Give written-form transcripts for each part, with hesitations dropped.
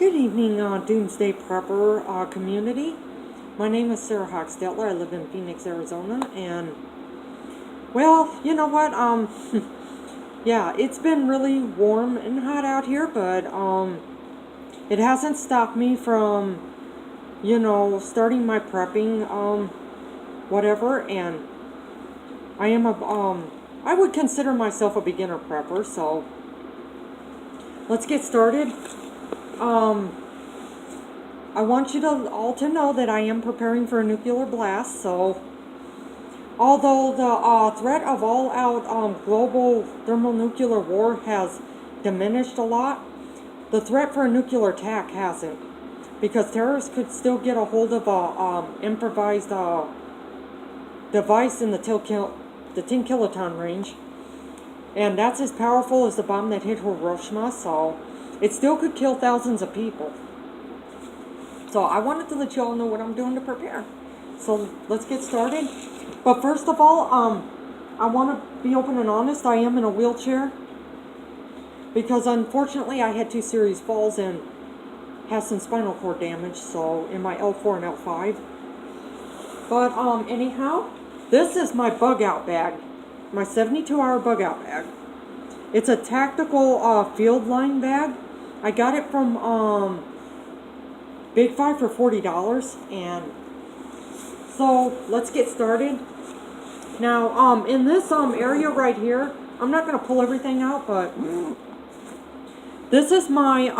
Good evening, Doomsday Prepper community. My name is Sarah Hochstetler. I live in Phoenix, Arizona, and well, you know what? Yeah, it's been really warm and hot out here, but it hasn't stopped me from, starting my prepping, whatever. And I would consider myself a beginner prepper. So let's get started. I want you all to know that I am preparing for a nuclear blast, so although the threat of all-out global thermonuclear war has diminished a lot, the threat for a nuclear attack hasn't, because terrorists could still get a hold of a improvised device in the 10 kiloton range, and that's as powerful as the bomb that hit Hiroshima, so it still could kill thousands of people. So I wanted to let you all know what I'm doing to prepare. So let's get started. But first of all, I want to be open and honest. I am in a wheelchair because unfortunately I had 2 serious falls and have some spinal cord damage. So in my L4 and L5. But anyhow, this is my bug out bag, my 72-hour bug out bag. It's a tactical field line bag. I got it from Big Five for $40, and so let's get started. Now, in this area right here, I'm not going to pull everything out, but this is my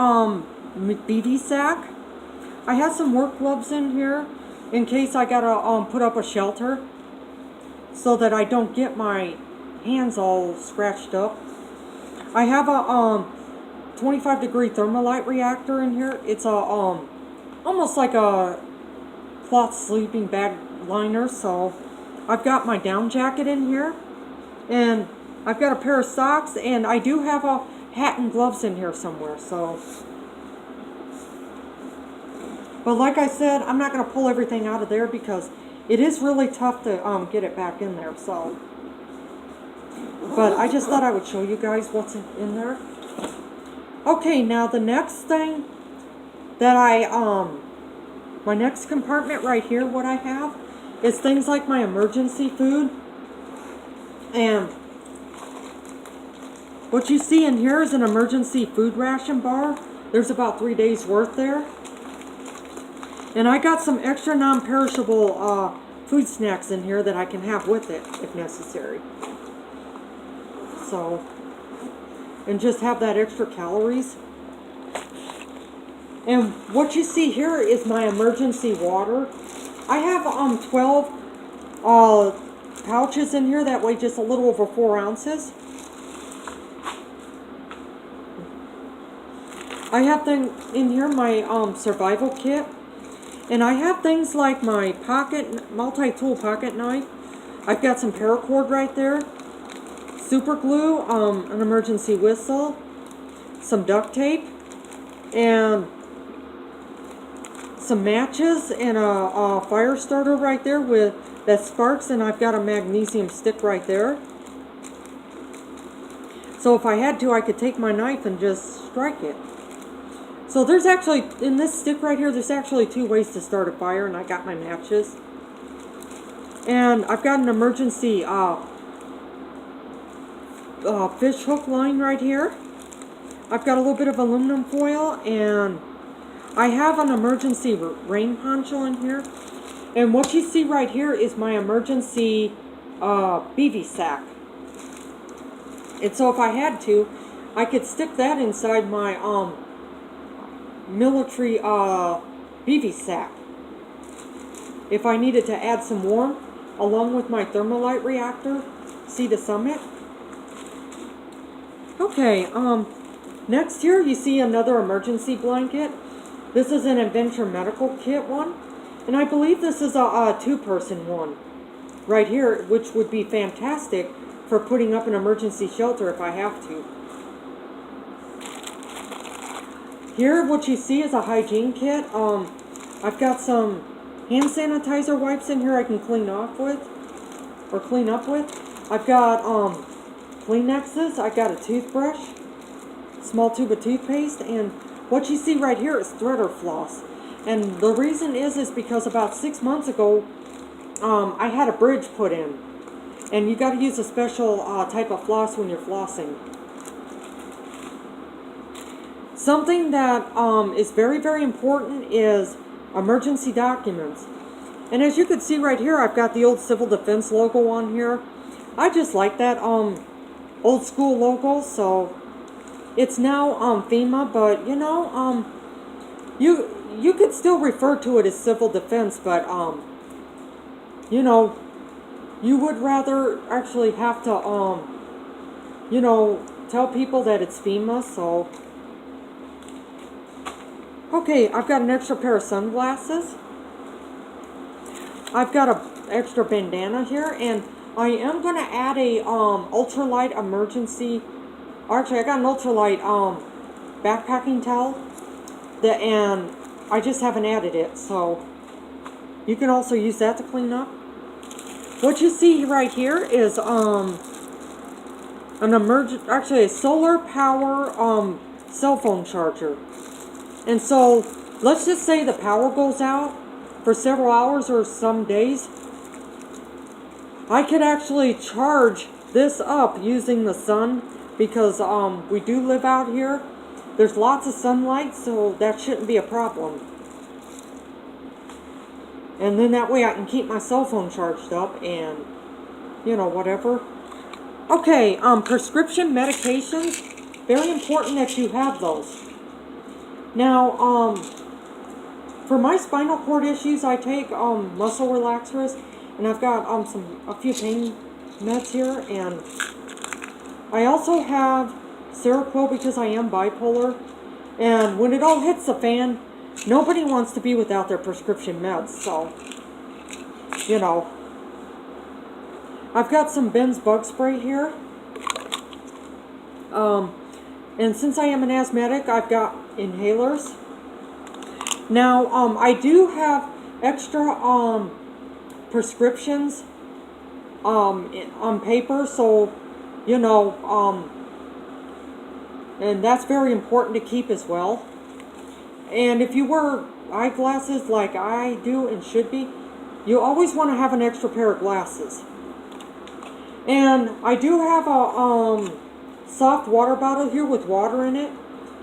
BV sack. I have some work gloves in here in case I gotta put up a shelter so that I don't get my hands all scratched up. I have a 25-degree thermalite reactor in here. It's a almost like a cloth sleeping bag liner. So I've got my down jacket in here, and I've got a pair of socks, and I do have a hat and gloves in here somewhere. So, but like I said, I'm not going to pull everything out of there because it is really tough to get it back in there. So, but I just thought I would show you guys what's in there. Okay, now the next thing that my next compartment right here, what I have is things like my emergency food. And what you see in here is an emergency food ration bar. There's about 3 days worth there. And I got some extra non-perishable food snacks in here that I can have with it if necessary. So, and just have that extra calories. And what you see here is my emergency water. I have 12 pouches in here that weigh just a little over 4 ounces. I have in here my survival kit. And I have things like my multi-tool pocket knife. I've got some paracord right there. Super glue, an emergency whistle, some duct tape, and some matches, and a fire starter right there that sparks, and I've got a magnesium stick right there. So if I had to, I could take my knife and just strike it. So there's actually, in this stick right here, there's actually 2 ways to start a fire, and I got my matches. And I've got an emergency fish hook line right here. I've got a little bit of aluminum foil, and I have an emergency rain poncho in here. And what you see right here is my emergency BV sack. And so if I had to, I could stick that inside my military BV sack if I needed to add some warmth, along with my thermalite reactor, Sea to Summit. Okay, next here you see another emergency blanket. This is an Adventure Medical Kit one, and I believe this is a 2-person one right here, which would be fantastic for putting up an emergency shelter if I have to. Here what you see is a hygiene kit. I've got some hand sanitizer wipes in here I can clean up with. I've got Kleenexes. I got a toothbrush, small tube of toothpaste, and What you see right here is threader floss. And the reason is because about 6 months ago, I had a bridge put in. And you got to use a special type of floss when you're flossing. Something that is very, very important is emergency documents. And as you can see right here, I've got the old Civil Defense logo on here. I just like that old school logo, so it's now FEMA, but you know, you could still refer to it as Civil Defense, but you know, you would rather actually have to you know, tell people that it's FEMA. So okay, I've got an extra pair of sunglasses. I've got an extra bandana here, and I am going to add a ultralight emergency. Actually, I got an ultralight backpacking towel, and I just haven't added it, so you can also use that to clean up. What you see right here is actually a solar power cell phone charger. And so let's just say the power goes out for several hours or some days. I could actually charge this up using the sun, because we do live out here. There's lots of sunlight, so that shouldn't be a problem. And then that way I can keep my cell phone charged up and, you know, whatever. Okay, prescription medications, very important that you have those. Now, for my spinal cord issues, I take muscle relaxers, and I've got a few pain meds here, and I also have Seroquel because I am bipolar, and when it all hits the fan, nobody wants to be without their prescription meds, so, you know. I've got some Ben's bug spray here, and since I am an asthmatic, I've got inhalers. Now, I do have extra prescriptions on paper, so, you know, and that's very important to keep as well. And if you wear eyeglasses like I do and should be, you always want to have an extra pair of glasses. And I do have a soft water bottle here with water in it,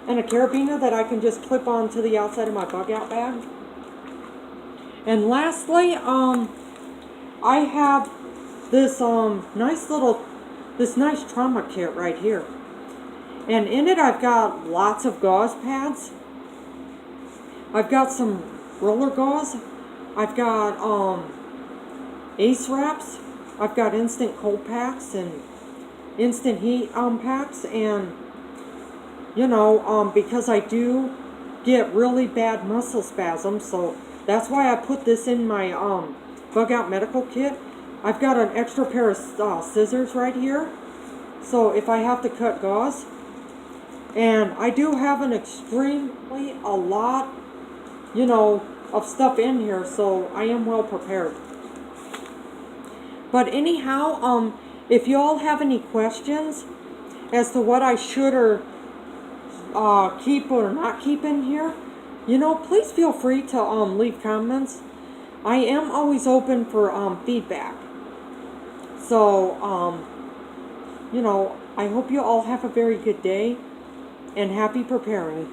and a carabiner that I can just clip onto the outside of my bug out bag. And lastly, I have this nice trauma kit right here. And in it I've got lots of gauze pads. I've got some roller gauze. I've got ace wraps. I've got instant cold packs and instant heat packs, and you know, because I do get really bad muscle spasms, so that's why I put this in my bug out medical kit. I've got an extra pair of scissors right here, so if I have to cut gauze. And I do have a lot, you know, of stuff in here, so I am well prepared. But anyhow, if you all have any questions as to what I should or keep or not keep in here, you know, please feel free to leave comments. I am always open for feedback. So, you know, I hope you all have a very good day, and happy preparing.